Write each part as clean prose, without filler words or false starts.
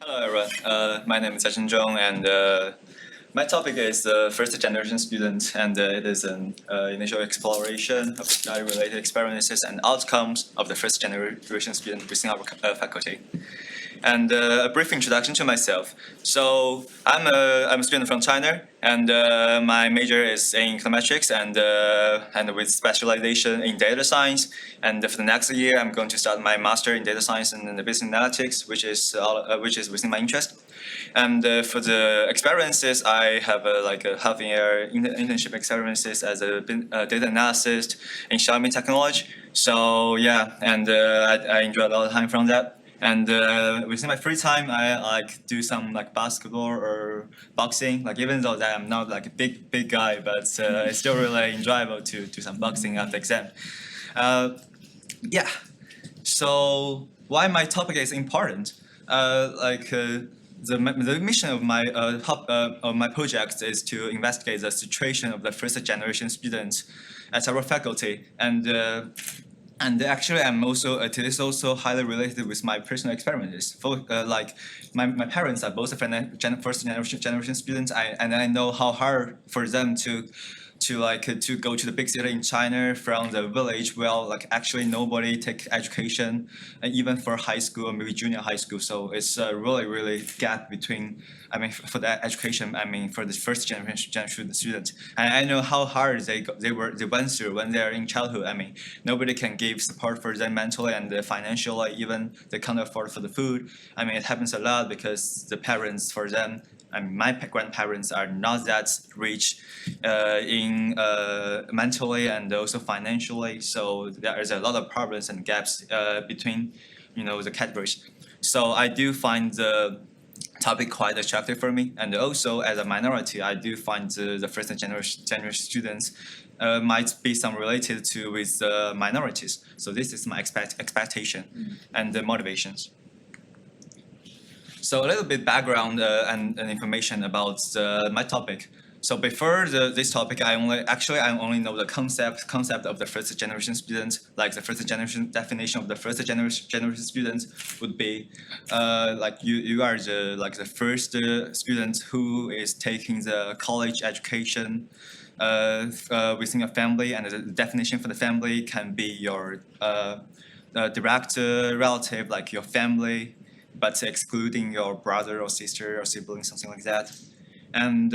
Hello everyone, my name is Jiachen Zhong, and my topic is first generation student, and it is an initial exploration of study-related experiences and outcomes of the first generation student within our faculty. And a brief introduction to myself. So I'm a student from China, and my major is in econometrics and with specialization in data science. And for the next year, I'm going to start my master in data science and business analytics, which is within my interest. And for the experiences, I have like a half-year internship experiences as a data analyst in Xiaomi technology. So yeah, and I enjoy a lot of time from that. And within my free time, I like do some like basketball or boxing. Like even though that I'm not like a big guy, but it's still really enjoyable to do some boxing after exam. Yeah. So why my topic is important? The mission of my project is to investigate the situation of the first generation students at our faculty, and actually, it is also highly related with my personal experiences. Like my parents are both first generation students, and I know how hard for them to go to the big city in China from the village where like actually nobody take education, even for high school or maybe junior high school. So it's really gap between. I mean, for that education, I mean, for the first generation students, and I know how hard they went through when they're in childhood. I mean, nobody can give support for them mentally and financially. Even they can't afford for the food. I mean, it happens a lot because the parents for them. I mean, my grandparents are not that rich in mentally and also financially, so there is a lot of problems and gaps between, the categories. So I do find the topic quite attractive for me, and also as a minority, I do find the first generation students might be some related to with minorities. So this is my expectation and the motivations. So a little bit background and information about my topic. So before this topic, I only know the concept of the first generation students. Like the first generation definition of the first generation students would be like you are the first student who is taking the college education within a family, and the definition for the family can be your direct relative, like your family, but excluding your brother or sister or sibling, something like that. And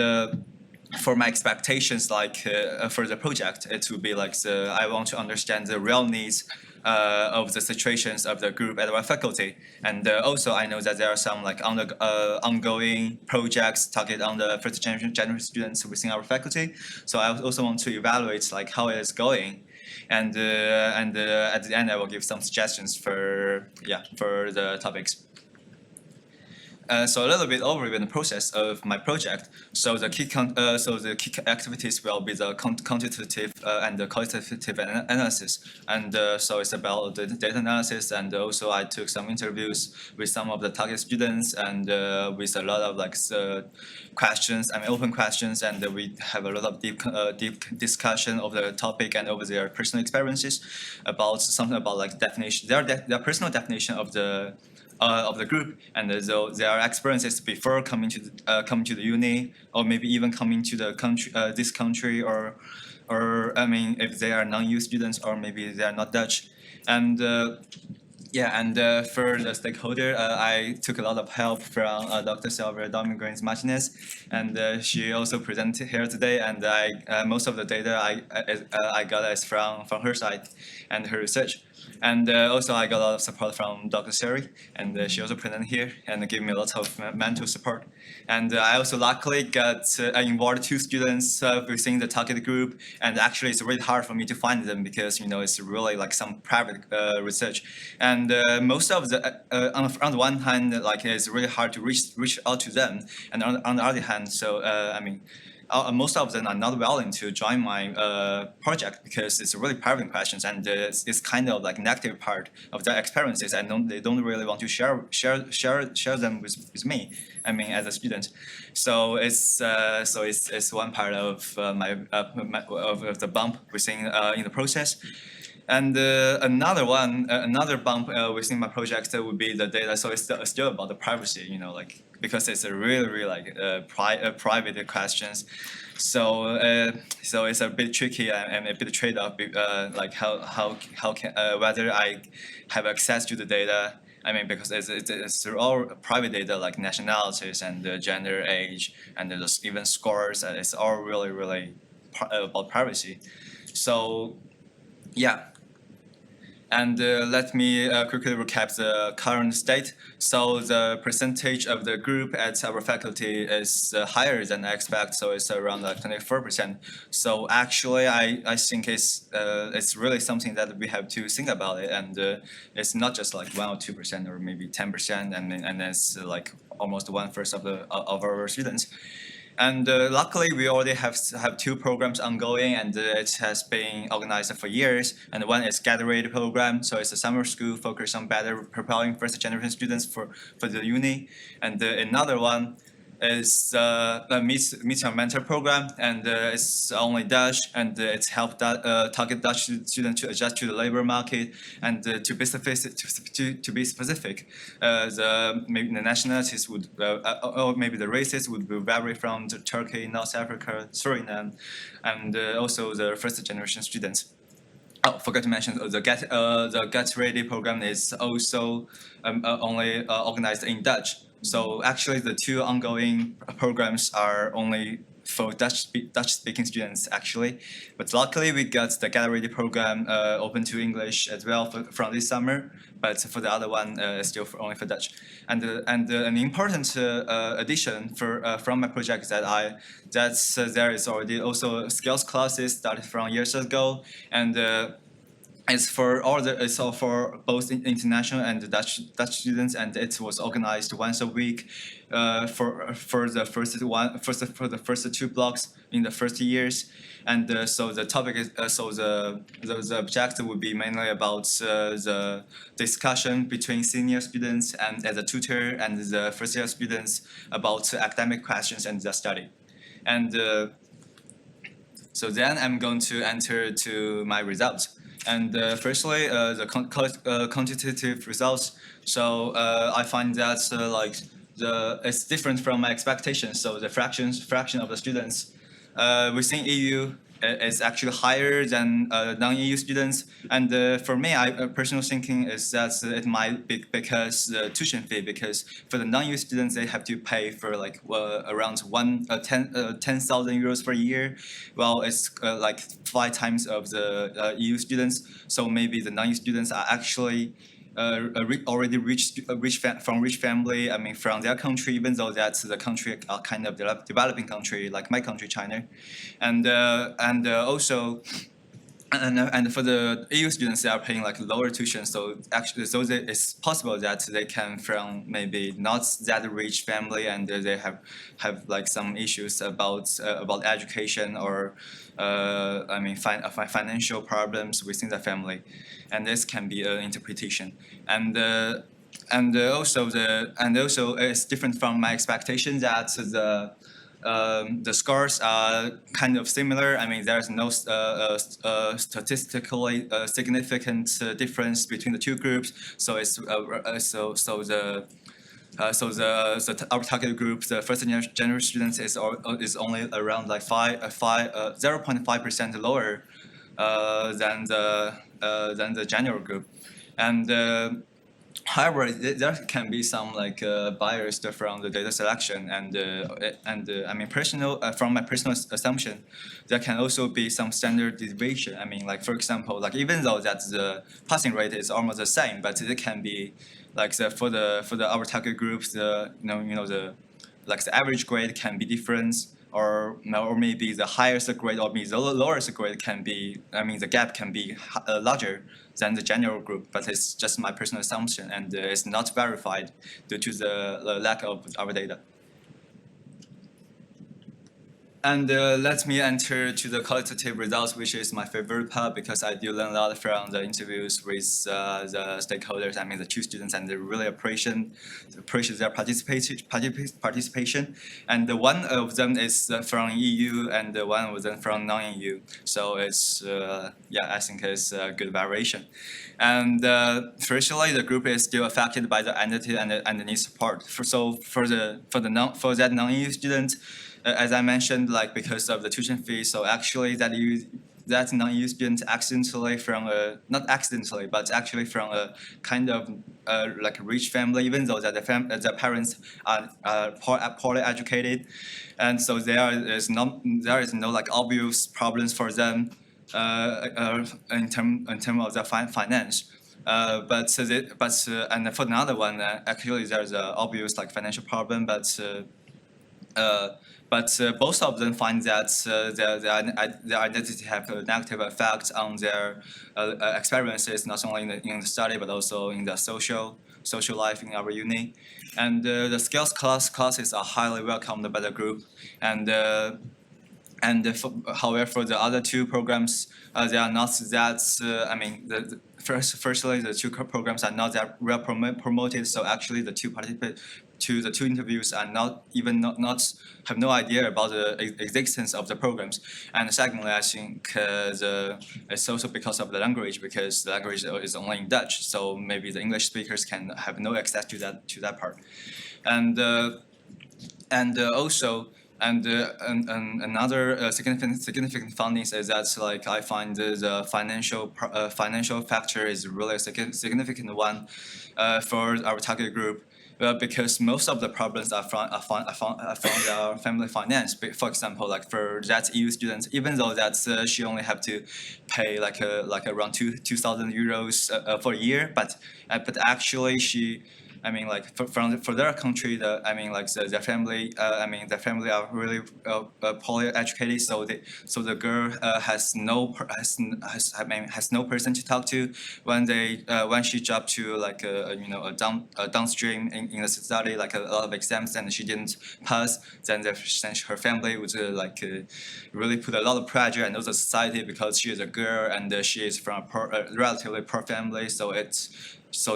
for my expectations, like for the project, it would be like I want to understand the real needs of the situations of the group at our faculty, and also I know that there are some like ongoing projects targeted on the first generation students within our faculty. So I also want to evaluate like how it is going, and at the end I will give some suggestions for the topics. So a little bit overview in the process of my project. So the key activities will be the quantitative and the qualitative analysis, and so it's about the data analysis, and also I took some interviews with some of the target students, and with a lot of like questions, I mean open questions, and we have a lot of deep discussion of the topic and over their personal experiences about something about like definition, their personal definition of the group, and their experiences before coming to the uni, or maybe even coming to the country, this country, or I mean, if they are non-EU students, or maybe they are not Dutch, and for the stakeholder, I took a lot of help from Dr. Silvia Dominguez Martinez, and she also presented here today. And most of the data I got is from her side and her research. And also I got a lot of support from Dr. Seri, and she also presented here and gave me a lot of mental support. And I also luckily got involved 2 students within the target group, and actually it's really hard for me to find them because it's really like some private research, and most of the on the one hand, like it's really hard to reach out to them, and on the other hand, so I mean, most of them are not willing to join my project because it's really private questions, and it's kind of like negative part of their experiences, and they don't really want to share them with me. I mean, as a student, so it's one part of of the bump within in the process. And another bump within my project would be the data. So it's still about the privacy, like because it's a really like private questions. So it's a bit tricky and a bit trade-off, like how can whether I have access to the data. I mean, because it's all private data like nationalities and gender, age, and there's even scores. It's all really about privacy. So yeah. And let me quickly recap the current state. So the percentage of the group at our faculty is higher than I expect. So it's around like 24%. So actually, I think it's really something that we have to think about it. And it's not just like 1 or 2% or maybe 10%, and it's like almost 1/1 of our students. And luckily, we already have 2 programs ongoing, and it has been organized for years. And one is Gatherade program, so it's a summer school focused on better preparing first-generation students for the uni. And another one is the Meet Your Mentor program, and it's only Dutch, and it's helped target Dutch students to adjust to the labor market. And to be specific, maybe the nationalities would, or maybe the races would vary from Turkey, North Africa, Suriname, and also the first-generation students. Oh, forgot to mention the Get Ready program is also only organized in Dutch. So actually, the 2 ongoing programs are only for Dutch-speaking students, actually. But luckily, we got the Get Ready program open to English as well from this summer. But for the other one, still only for Dutch. And an important addition from my project is that there is already also skills classes started from years ago, and it's all for both international and Dutch students, and it was organized once a week for the first 2 blocks in the first years. And so the topic is the objective would be mainly about the discussion between senior students and as a tutor and the first-year students about academic questions and the study. And so then I'm going to enter to my results. And firstly, the quantitative results. So I find that it's different from my expectations. So the fraction of the students within EU is actually higher than non-EU students. And for me, personal thinking is that it might be because the tuition fee. Because for the non-EU students, they have to pay for like around 10,000 euros per year, while it's like 5 times of the EU students. So maybe the non-EU students are actually already from rich family. I mean, from their country, even though that's the country are kind of developing country like my country, China, and also. And for the EU students, they are paying like lower tuition. So actually, it's possible that they come from maybe not that rich family, and they have like some issues about education or I mean financial problems within the family, and this can be an interpretation. And also it's different from my expectation that the scores are kind of similar. I mean, there's no statistically significant difference between the 2 groups. So it's our target group, the first-generation students, is only around like 0.5% lower than the general group, and. However, there can be some like bias from the data selection, and I mean from my personal assumption, there can also be some standard deviation. I mean, like for example, like even though that the passing rate is almost the same, but it can be like for our target groups, the average grade can be different. Or maybe the highest grade or maybe the lowest grade can be, I mean, the gap can be larger than the general group, but it's just my personal assumption, and it's not verified due to the lack of our data. And let me enter to the qualitative results, which is my favorite part because I do learn a lot from the interviews with the stakeholders. I mean, the two students, and they really appreciate their participation. And the one of them is from EU, and the one of them from non-EU. So it's yeah, I think it's a good variation. And firstly, the group is still affected by the identity and needs support. For that non-EU student, as I mentioned, like because of the tuition fee, so actually that non-EU student accidentally from a not accidentally, but actually from a kind of like rich family, even though that the parents are poorly educated, and so there is no like obvious problems for them in term of the finance. And for another one, actually there's an obvious like financial problem, uh, both of them find that their identity have a negative effect on their experiences, not only in the study but also in the social life in our uni. And the skills classes are highly welcomed by the group. However, for the other two programs, they are not that. I mean, firstly, the two programs are not that well promoted. So actually, the two interviews are not have no idea about the existence of the programs. And secondly, I think it's also because of the language, because the language is only in Dutch. So maybe the English speakers can have no access to that part. And also and another significant findings is that like I find the financial factor is really a significant one for our target group. Because most of the problems are from our family finance. For example, like for that EU student, even though that she only have to pay like around 2,000 euros for a year, but actually she I mean, like for their country, their family, their family are really poorly educated, so the girl has no person to talk to when she dropped to like a downstream in the study, like a lot of exams, and she didn't pass. Then her family would really put a lot of pressure and also society because she is a girl and she is from a relatively poor family, so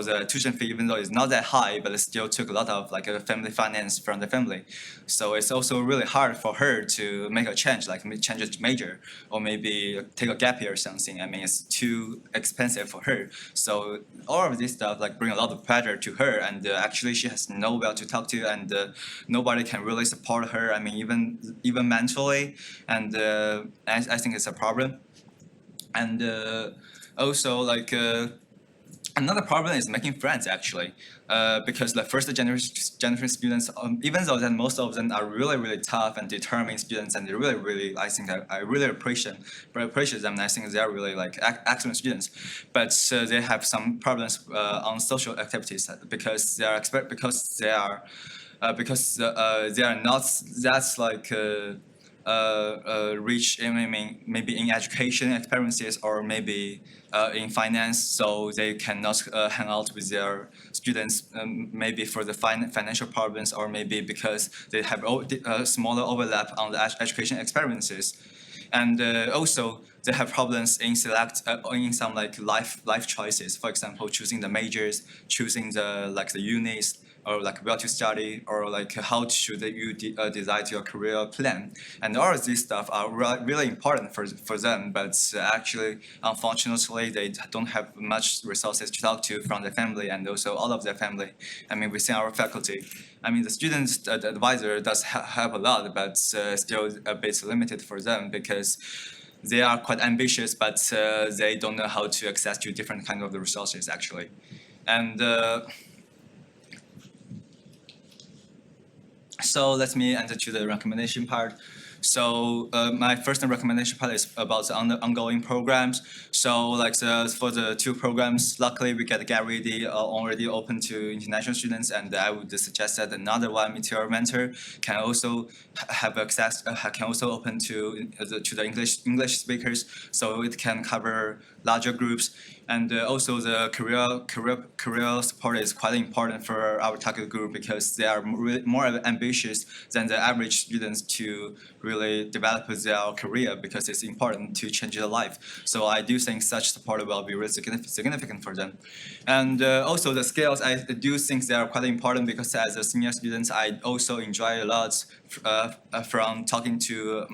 the tuition fee, even though it's not that high, but it still took a lot of like a family finance from the family. So it's also really hard for her to make a change, like change a major or maybe take a gap year or something. I mean, it's too expensive for her. So all of this stuff like bring a lot of pressure to her, and actually she has nowhere to talk to, and nobody can really support her. I mean, even mentally, and I think it's a problem. And also like. Another problem is making friends actually, because the first generation students, even though that most of them are really tough and determined students, and they really I think I really appreciate them. And I think they are really like excellent students, but they have some problems on social activities because they are not that's like. Rich in maybe in education experiences or maybe in finance, so they cannot hang out with their students, maybe for the financial problems, or maybe because they have a smaller overlap on the education experiences. And also they have problems in some like life choices, for example choosing the majors, choosing the unis, or like where to study, or like how should you decide your career plan. And all of these stuff are really important for them, but actually unfortunately they don't have much resources to talk to from their family and also all of their family. I mean, within our faculty, I mean the students the advisor does have a lot, but still a bit limited for them because they are quite ambitious, but they don't know how to access to different kind of the resources actually. And so let me enter to the recommendation part. So my first recommendation part is about the ongoing programs. So like for the two programs, luckily we get ready already open to international students, and I would suggest that another one, Meteor Mentor, can also have access, can also open to the English speakers, so it can cover larger groups. And also the career support is quite important for our target group because they are more ambitious than the average students to really develop their career because it's important to change their life. So I do think such support will be really significant for them. And also the skills, I do think they are quite important because as a senior student, I also enjoy a lot from talking to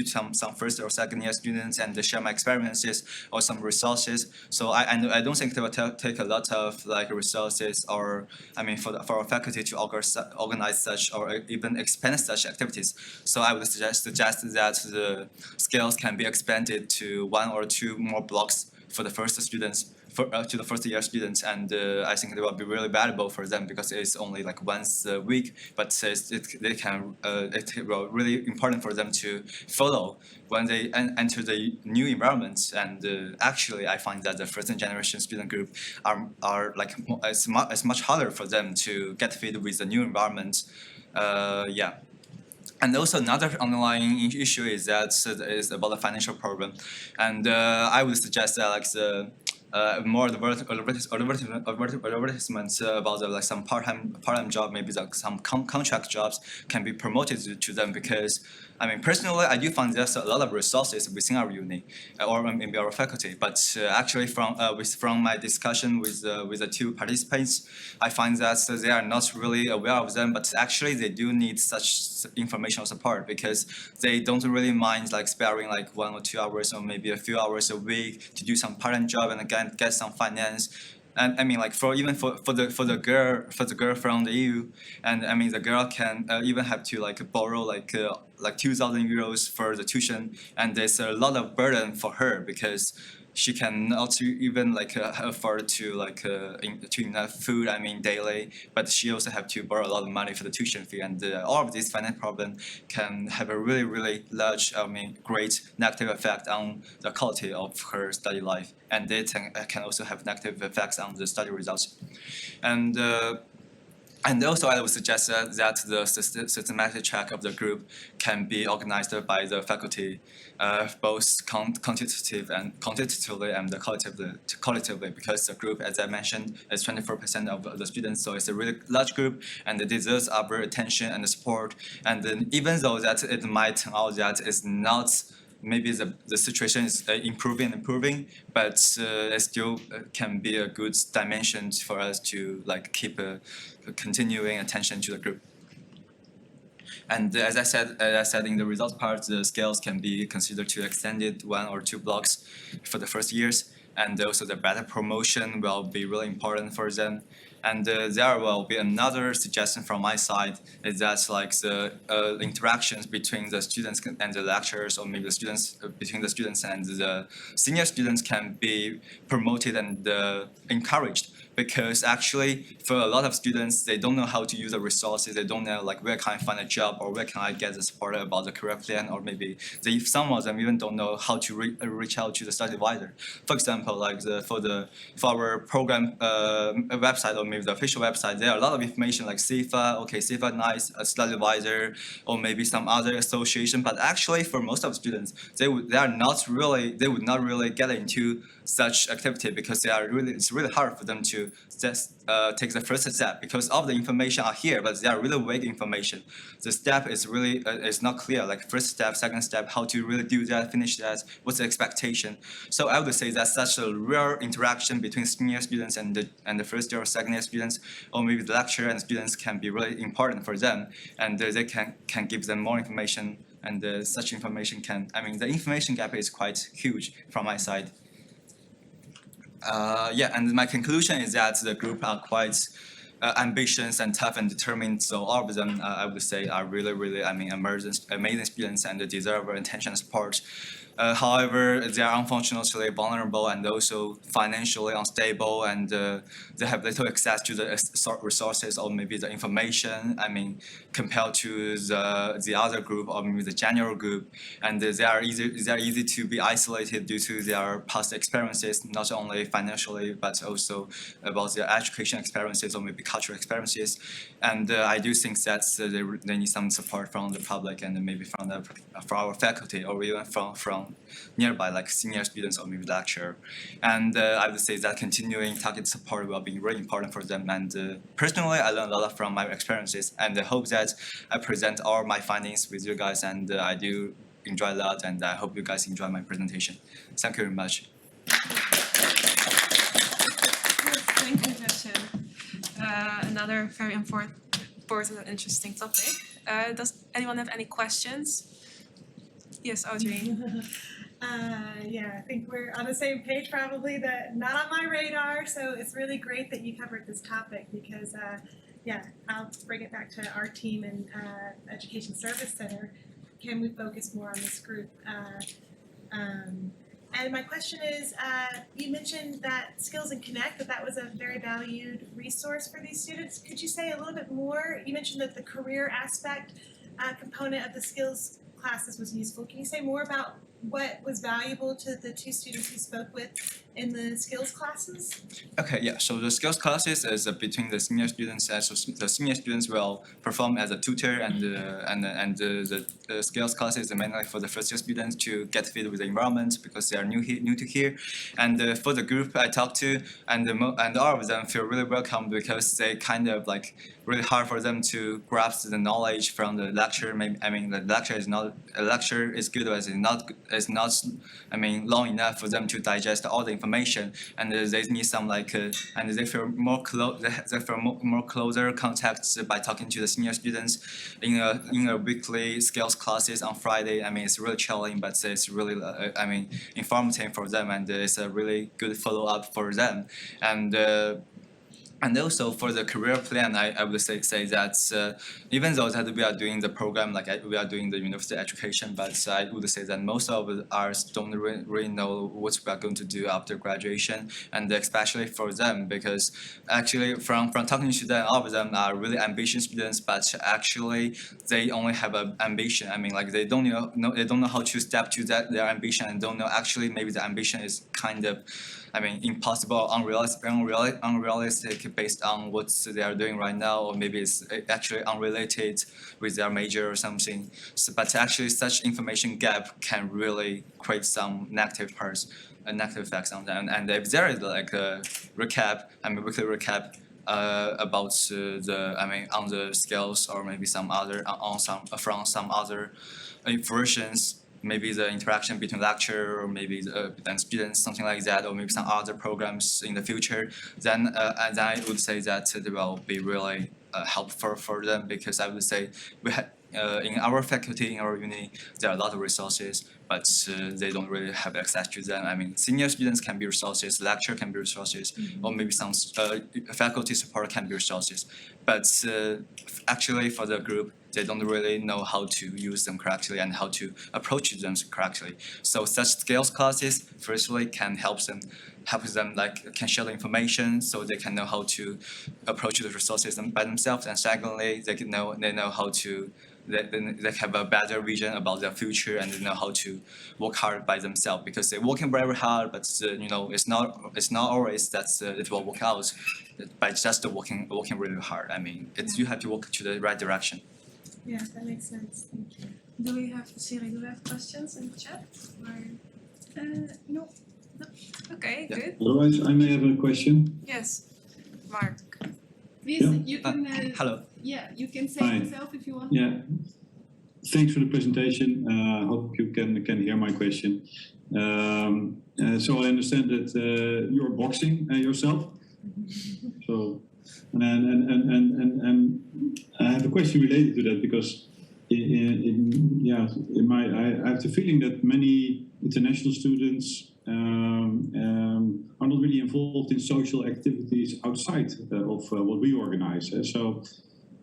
some first or second year students and share my experiences or some resources. So I don't think it will take a lot of like resources or I mean for our faculty to organize such or even expand such activities. So I would suggest that the skills can be expanded to one or two more blocks for the first students to the first year students, and I think it will be really valuable for them because it's only like once a week, but it will really important for them to follow when they enter the new environments. And actually, I find that the first generation student group are like it's much harder for them to get fit with the new environment. Yeah. And also another underlying issue is is about the financial problem, and I would suggest that like the more advertisements about like some part-time job, maybe like some contract jobs can be promoted to them because I mean personally I do find there's a lot of resources within our uni or maybe our faculty, but actually from my discussion with the two participants, I find that they are not really aware of them, but actually they do need such informational support because they don't really mind like sparing like 1 or 2 hours or maybe a few hours a week to do some part-time job and again get some finance. And I mean, like for the girl from the EU, and I mean the girl can even have to like borrow like 2,000 euros for the tuition, and there's a lot of burden for her because she cannot even like afford to to enough food. I mean daily, but she also have to borrow a lot of money for the tuition fee, and all of these finance problem can have a really large, I mean, great negative effect on the quality of her study life, and it can also have negative effects on the study results, and. And also, I would suggest that the systematic check of the group can be organized by the faculty, both quantitatively and qualitatively, because the group, as I mentioned, is 24% of the students, so it's a really large group, and it deserves our attention and support. And then even though that it might turn out that it's not maybe the situation is improving, but it still can be a good dimension for us to like keep a continuing attention to the group. And as I said in the results part, the scales can be considered to extended 1 or 2 blocks for the first years, and also the better promotion will be really important for them. And there will be another suggestion from my side is that like the interactions between the students and the lecturers, or maybe the students between the students and the senior students, can be promoted and encouraged. Because actually, for a lot of students, they don't know how to use the resources. They don't know like where can I find a job or where can I get the support about the career plan, or maybe some of them even don't know how to reach out to the study advisor. For example, like for our program website or maybe the official website, there are a lot of information like CIFA, okay, CIFA nice, a study advisor, or maybe some other association. But actually, for most of the students, they would not really get into such activity because it's really hard for them to just take the first step because all the information are here, but they are really vague information. The step is really it's not clear, like first step, second step, how to really do that, finish that, what's the expectation. So I would say that such a rare interaction between senior students and the first year or second year students, or maybe the lecturer and students, can be really important for them, and they can give them more information, and such information can, I mean, the information gap is quite huge from my side. Yeah, and my conclusion is that the group are quite ambitious and tough and determined. So all of them, I would say, are really, I mean, amazing students and deserve attention and support. However, they are unfortunately vulnerable and also financially unstable, and they have little access to the resources or maybe the information. I mean, compared to the other group or maybe the general group, and they are easy to be isolated due to their past experiences, not only financially but also about their education experiences or maybe cultural experiences. And I do think that they need some support from the public and maybe from our faculty or even from from nearby, like senior students or maybe lecturer. And I would say that continuing target support will be really important for them. And personally, I learned a lot from my experiences, and I hope that I present all my findings with you guys, and I do enjoy a lot, and I hope you guys enjoy my presentation. Thank you very much. Thank you, Jiachen. Another very important and interesting topic. Does anyone have any questions? Yes, Audrey. Yeah, I think we're on the same page probably, that not on my radar, so it's really great that you covered this topic because, yeah, I'll bring it back to our team and Education Service Center. Can we focus more on this group? And my question is, you mentioned that Skills and Connect, that was a very valued resource for these students. Could you say a little bit more? You mentioned that the career aspect component of the skills classes was useful. Can you say more about what was valuable to the two students you spoke with in the skills classes? Okay, yeah. So the skills classes is between the senior students. So the senior students will perform as a tutor, and the skills classes are mainly for the first year students to get fit with the environment because they are new to here. And for the group I talked to, and all of them feel really welcome because they kind of like really hard for them to grasp the knowledge from the lecture. Maybe, I mean, the lecture is not a lecture is good, but it's not. I mean, long enough for them to digest all the information, and they need some like, and they feel more more closer contacts by talking to the senior students in a weekly skills classes on Friday. I mean, it's really challenging, but it's really I mean informative for them, and it's a really good follow up for them, and also for the career plan, I would say that even though that we are doing the program, like we are doing the university education, but I would say that most of us don't really know what we are going to do after graduation, and especially for them, because actually from talking to them, all of them are really ambitious students, but actually they only have an ambition. I mean, like they don't know how to step to their ambition, and don't know actually maybe the ambition is kind of, I mean, impossible, unrealistic based on what they are doing right now, or maybe it's actually unrelated with their major or something. So, but actually, such information gap can really create some negative effects on them. And if there is like a recap, I mean, weekly recap about on the skills, or maybe some other from some other versions. Maybe the interaction between lecturer or maybe and students, something like that, or maybe some other programs in the future, then I would say that they will be really helpful for them, because I would say we had in our faculty, in our uni, there are a lot of resources, but they don't really have access to them. I mean, senior students can be resources, lecturer can be resources, or maybe some faculty support can be resources. But actually, for the group, they don't really know how to use them correctly and how to approach them correctly. So such skills classes, firstly, can help them like can share the information, so they can know how to approach the resources by themselves. And secondly, they know how to. They have a better vision about their future, and they know how to work hard by themselves, because they're working very hard, but it's not always that it will work out by just working really hard. I mean, you have to work to the right direction. Yeah, that makes sense. Thank you. Do we have questions in the chat? Or no. Okay, Yeah. good. Otherwise, I may have a question. Yes, Mark. Please, Yeah. you can. Hello. Yeah, you can say Hi. yourself if you want. Yeah, thanks for the presentation. Hope you can hear my question. So I understand that you're boxing yourself. So, and I have a question related to that, because I have the feeling that many international students are not really involved in social activities outside of what we organize.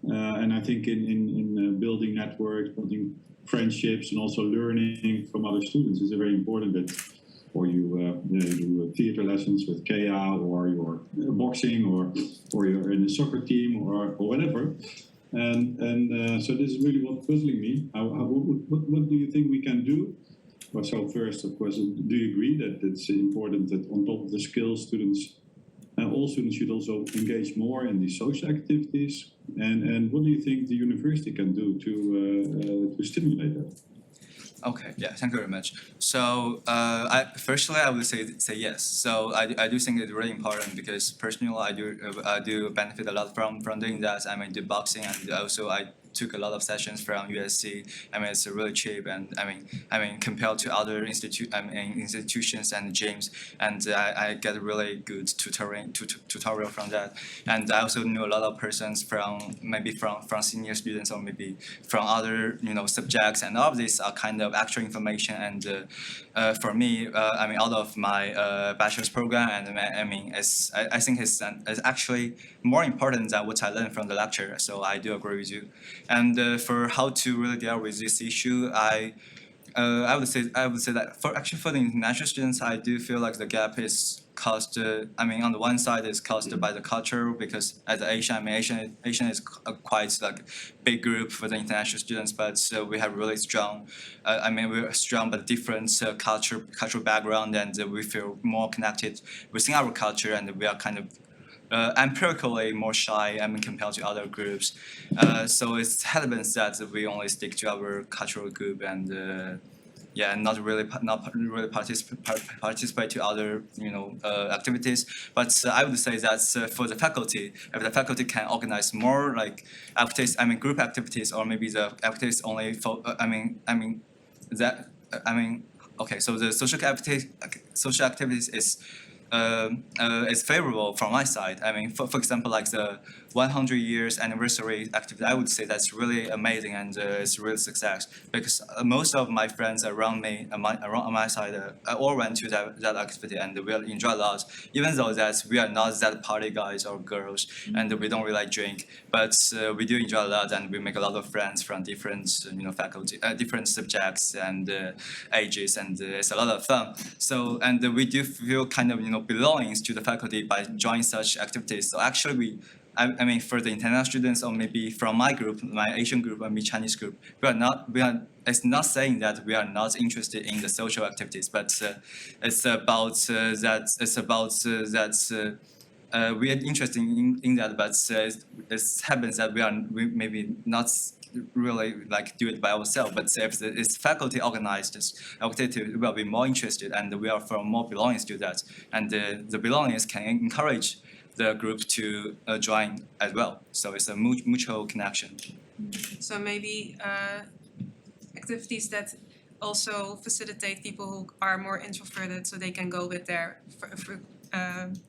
And I think in building networks, building friendships, and also learning from other students is a very important bit. Or you do theater lessons with Kea, or you're boxing, or you're in a soccer team, or whatever. And so this is really what's puzzling me. What do you think we can do? Well, so first, of course, do you agree that it's important that on top of the skills, all students should also engage more in these social activities? And what do you think the university can do to stimulate that? Okay, yeah, thank you very much. So, I would say yes. So I do think it's really important because personally I do benefit a lot from doing that. I mean, do boxing, and also I took a lot of sessions from USC. I mean, it's really cheap, and I mean compared to other institutions and gyms, and I get really good tutorial from that. And I also knew a lot of persons from maybe from senior students or maybe from other subjects, and all of these are kind of actual information. And for me, I mean, out of my bachelor's program, and I mean, I think it's actually more important than what I learned from the lecture. So I do agree with you. And for how to really deal with this issue, I would say that for the international students, I do feel like the gap is caused. I mean, on the one side, it's caused by the culture because as Asian, I mean, Asian is quite like big group for the international students, but we have really strong. I mean, we're strong but different cultural background, and we feel more connected within our culture, and we are kind of empirically more shy, I mean, compared to other groups. So it's happens that we only stick to our cultural group and yeah, not really participate to other activities. But I would say that for the faculty, if the faculty can organize more like activities, I mean group activities, or maybe the activities only for okay. So the social activities is favorable from my side. I mean, for example, like the 100 years anniversary activity, I would say that's really amazing and it's a real success because most of my friends around me, on my side, all went to that activity and we enjoy a lot. Even though that we are not that party guys or girls and we don't really like drink, but we do enjoy a lot and we make a lot of friends from different faculty, different subjects and ages, and it's a lot of fun. So and we do feel kind of belongings to the faculty by joining such activities. So actually I mean, for the international students, or maybe from my group, my Asian group, or my Chinese group, it's not saying that we are not interested in the social activities, but it's about that we are interested in that, but it happens that we maybe not really like do it by ourselves, but if it's faculty organized activity, we will be more interested and we are from more belongings to that, and the belongings can encourage the group to join as well. So it's a mutual connection. So maybe activities that also facilitate people who are more introverted, so they can go with their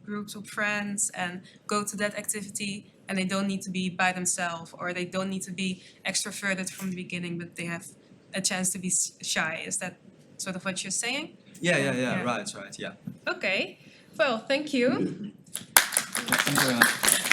groups of friends and go to that activity, and they don't need to be by themselves, or they don't need to be extroverted from the beginning, but they have a chance to be shy. Is that sort of what you're saying? Yeah. Right. Yeah. Okay. Well, thank you. Thank you very much.